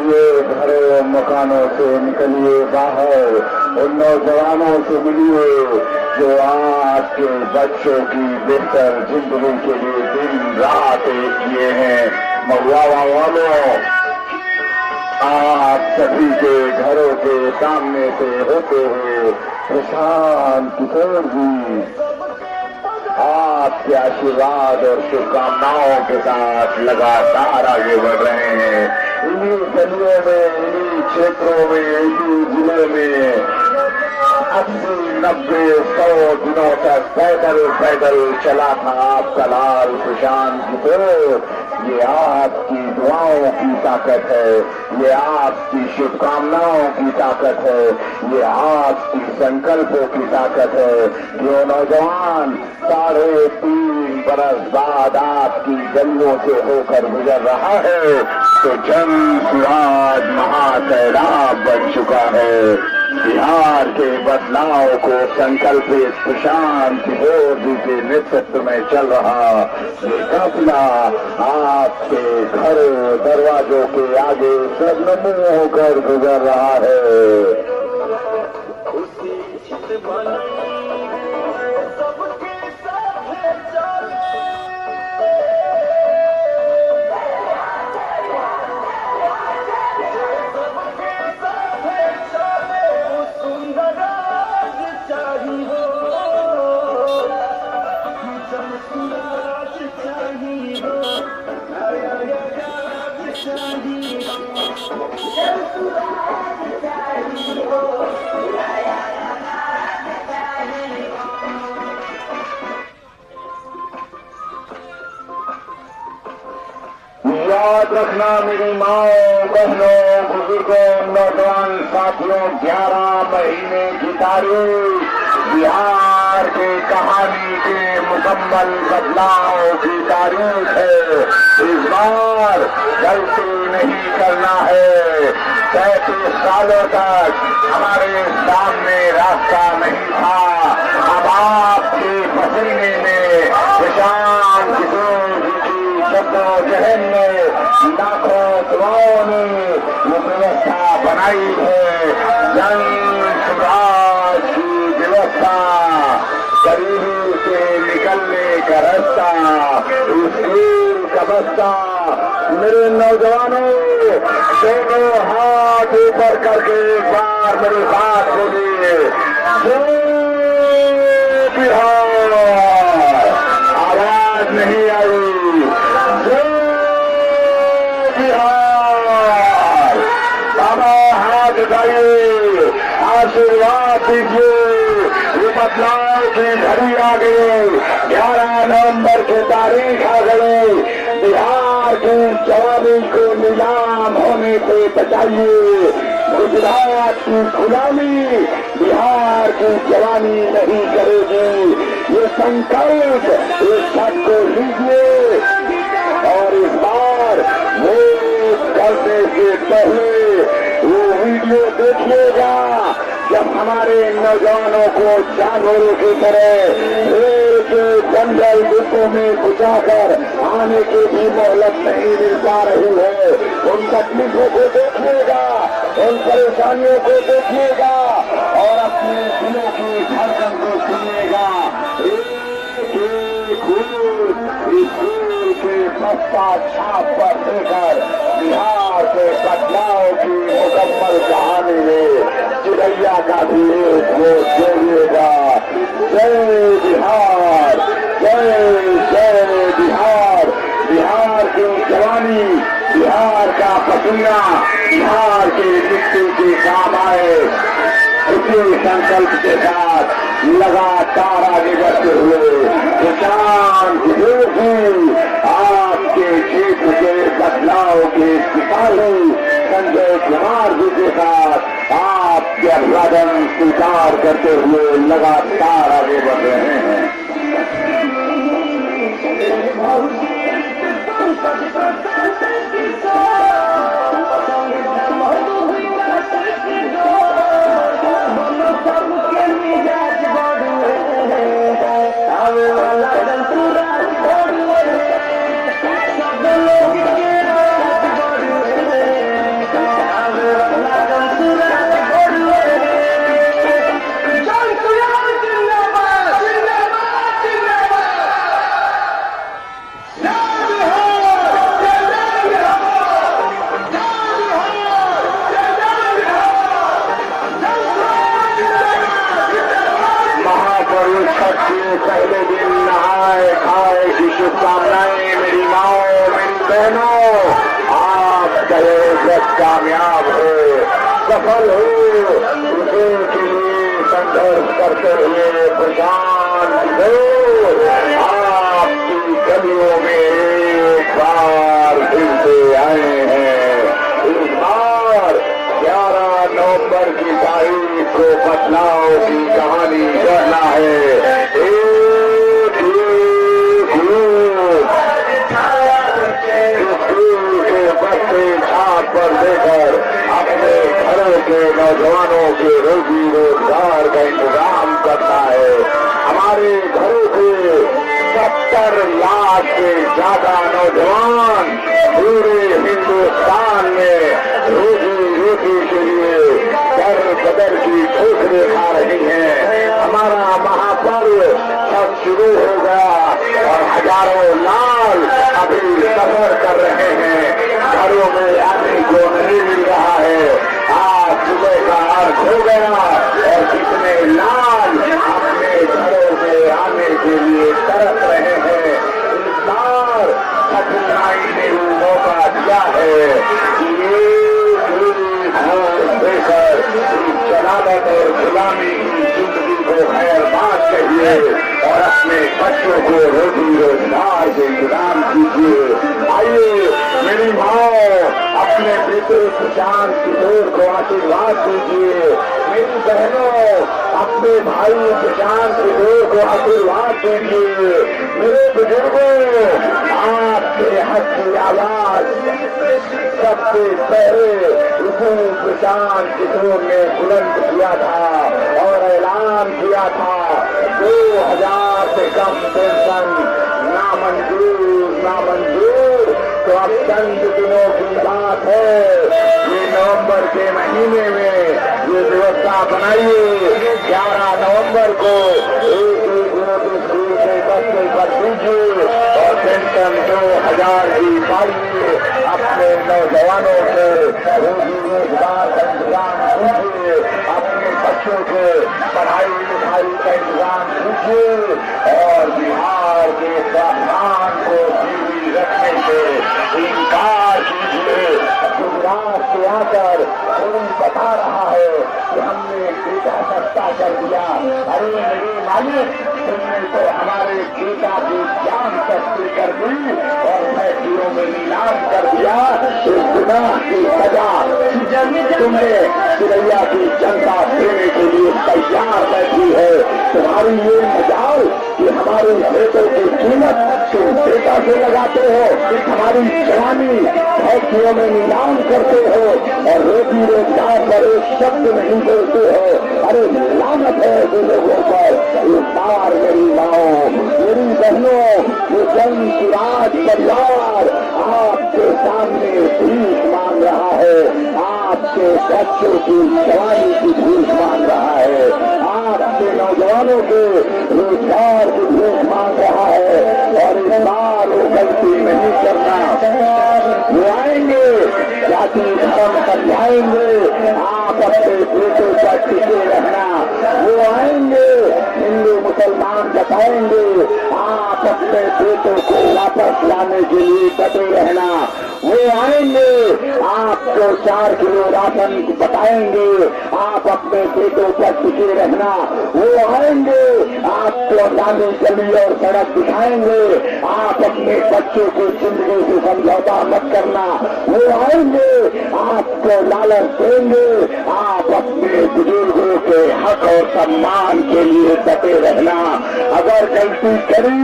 निकलिए घरों मकानों से, निकलिए बाहर, उन नौजवानों से मिलिए जो आपके बच्चों की बेहतर जिंदगी के लिए दिन रात एक किए हैं। महुआ वालों, आप सभी के घरों के सामने से होते हुए प्रशांत किशोर जी आपके आशीर्वाद और शुभकामनाओं के साथ लगातार आगे बढ़ रहे हैं। इन्हीं गलियों में, इन्हीं क्षेत्रों में, इसी जिले में 80, 90, 100 दिनों तक पैदल पैदल चला था आपका लाल प्रशांत किशोर। ये आपकी दुआओं की ताकत है, ये आपकी शुभकामनाओं की ताकत है, ये आपकी संकल्पों की ताकत है। जो नौजवान 3.5 बरस बाद आपकी गलियों से होकर गुजर रहा है तो जन सुराज महासैलाब बन चुका है। बिहार के बदलाव को संकल्पित प्रशांत किशोर जी के नेतृत्व में चल रहा ये काफिला आपके घरों दरवाजों के आगे सदनमूह होकर गुजर रहा है। याद रखना मेरी माओ, बहनों, बुजुर्गों, नौजवान साथियों, 11 महीने की तारीख बिहार के कहानी के मुकम्मल बदलाव की तारीख है। इस बार गलती नहीं करना है। 35 सालों तक हमारे सामने रास्ता नहीं था। अब आपके पसीने में प्रशांत किशोर जी की जद्दोजहद में लाखों दुआओं ने ये व्यवस्था बनाई है। जन सुराज की व्यवस्था, गरीबी से निकलने का रास्ता, स्कूल का बस्ता। मेरे नौजवानों, दोनों हाथ ऊपर करके एक बार मेरी बात बोलिए। बिहार, आवाज नहीं आई। बिहार, बाबा हाथ उठाइए, आशीर्वाद दीजिए। ये बदलाव की घड़ी आ गई। 11 नवंबर की तारीख आ गई। बिहार की जवानी को नीलाम होने से बचाइए। गुजरात की गुलामी बिहार की जवानी नहीं करेगी। ये संकल्प इस सब को लीजिए और इस बार वोट करने से पहले वो वीडियो देखिएगा जब हमारे नौजवानों को जानवरों की तरह रेल के जंगल डिब्बों में घुसाकर आने की भी मोहलत नहीं मिल पा रही है। उन तकलीफों को देखिएगा, उन परेशानियों को देखिएगा और अपने दिलों की धड़कन को सुनिएगा। स्कूल के बस्ता छाप पर देकर बिहार के बदलाव की मुकम्मल कहानी में चिड़ैया का भी एक वोट जोड़िएगा। जय बिहार, जय जय बिहार। बिहार की जवानी, बिहार का पसीना बिहार की मिट्टी के काम आए। इसी संकल्प के साथ लगातार आगे बढ़ते हुए प्रशांत किशोर जी आपके क्षेत्र के बदलाव के सिपाही संजय कुमार जी के साथ आपके अभिवादन स्वीकार करते हुए लगातार आगे बढ़ रहे हैं। के पहले दिन नहाए खाए की शुभकामनाएं मेरी माओ मेरी बहनों। आप कहे कामयाब हो सफल हो उसे के लिए संघर्ष करते हुए प्रशांत हो। आपकी गलियों में एक बार फिर से आए हैं। इस बार 11 नवंबर की तारीख को बदलाव की कहानी करना है। एक स्कूल के बच्चे छाप पर देकर अपने घरों के नौजवानों के रोजी रोजगार का इंतजाम करता है। हमारे घरों के 70 लाख से ज्यादा नौजवान पूरे हिंदुस्तान में रोजी रोटी के लिए दर बदर की ठोकरें खा रही हैं। हमारा महापर्व सब शुरू हो गया और हजारों लाल अभी सफर कर रहे हैं। घरों में आने को नहीं मिल रहा है। आज सुबह का अर्थ हो गया और कितने लाल अपने घरों में आने के लिए तरस रहे हैं। इस बार कठिनाई ने मौका दिया है कि देकर जलालत और गुलामी की जिंदगी को खैरबाद कहिए और अपने बच्चों को रोजी रोजगार के इंतजाम कीजिए। आइए मेरी माँ अपने बेटे प्रशांत किशोर को आशीर्वाद दीजिए। मेरी बहनों अपने भाई प्रशांत किशोर को आशीर्वाद दीजिए। मेरे बुजुर्गों आपके हक की आवाज सबसे पहले उसी प्रशांत किशोर ने बुलंद किया था और ऐलान किया था 2000 से कम पेंशन नामंजूर नामंजूर। तो अब चंद दिनों की बात है, ये नवंबर के महीने में ये व्यवस्था बनाइए। 11 नवंबर को एक स्कूल के बच्चे पर दीजिए और पेंशन 2000 की पाइए। अपने नौजवानों के रोजी रोजगार का इंतजाम कीजिए। अपने बच्चों के पढ़ाई लिखाई का इंतजाम कीजिए और बिहार के स्वाभिमान को जीवी रखने से इनकार कीजिए। गुजरात से आकर कोई बता रहा है कि हमने बेटा सस्ता कर दिया। अरे मेरे मालिक, तुमने तो हमारे बेटा की जान सस्ती कर दी और फैक्ट्रियों में नीलाम कर दिया। इस गुनाह की सजा तुम्हें सिरैया की जनता देने के लिए तैयार बैठी है। तुम्हारी ये मजाल कि हमारे बेटों की कीमत तुम बेटा से लगाते हो, हमारी जवानी फैक्ट्रियों में नीलाम करते हो और रोजी रोजगार पर एक शब्द नहीं बोलते हो। अरे लानत है ऐसे लोगों पर। इस बार मेरी माओ मेरी बहनों ये जन सुराज परिवार आपके सामने भीख मांग रहा है। आपके बच्चों की जवानी की भीख मांग रहा है। आपके नौजवानों के रोजगार की भीख मांग रहा है और इस बार वो गलती नहीं करना। वो आएंगे जाति धर्म समझाएंगे, आप अपने बेटों पर टिके रहना। वो आएंगे हिंदू मुसलमान बताएंगे, आप अपने बेटों को वापस लाने के लिए डटे रहना। वो आएंगे आपको 4 किलो राशन बताएंगे, आप अपने बेटों पर टिके रहना। वो आएंगे आपको गांधी गली और सड़क दिखाएंगे, आप अपने बच्चों की जिंदगी से समझौता मत करना। वो आएंगे आपको लालच देंगे, आप अपने बुजुर्गों के हक और सम्मान के लिए डटे रहना। अगर गलती करी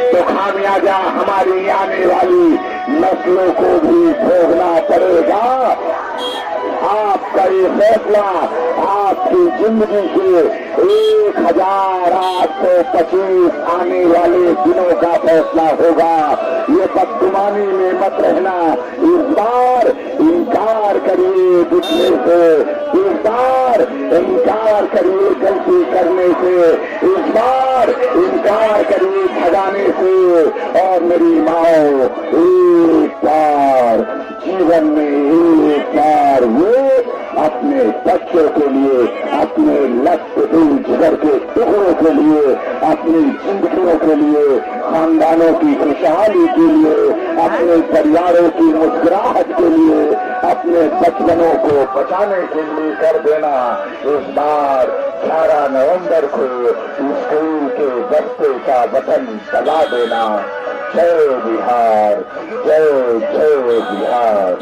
तो खामियाजा हमारी आने वाली नस्लों को भी भोगना पड़ेगा। आपका ये फैसला आपकी जिंदगी के 1825 आने वाले दिनों का फैसला होगा। ये बदगुमानी में मत रहना। इस बार इनकार करिए दिखने से, इस बार इनकार करिए गलती करने से, इस बार इनकार करिए भगाने से। और मेरी माओ एक बार जीवन में एक बार वो अपने बच्चों के लिए, अपने लक्ष्य दिल जिगर के टुकड़ों के लिए, अपनी जिंदगियों के लिए, खानदानों की खुशहाली के लिए, अपने परिवारों की मुस्कुराहट के लिए, अपने बचपनों को बचाने के लिए कर देना। इस बार 11 नवंबर को स्कूल के बस्ते का बटन दबा देना। जय बिहार, जय जय बिहार।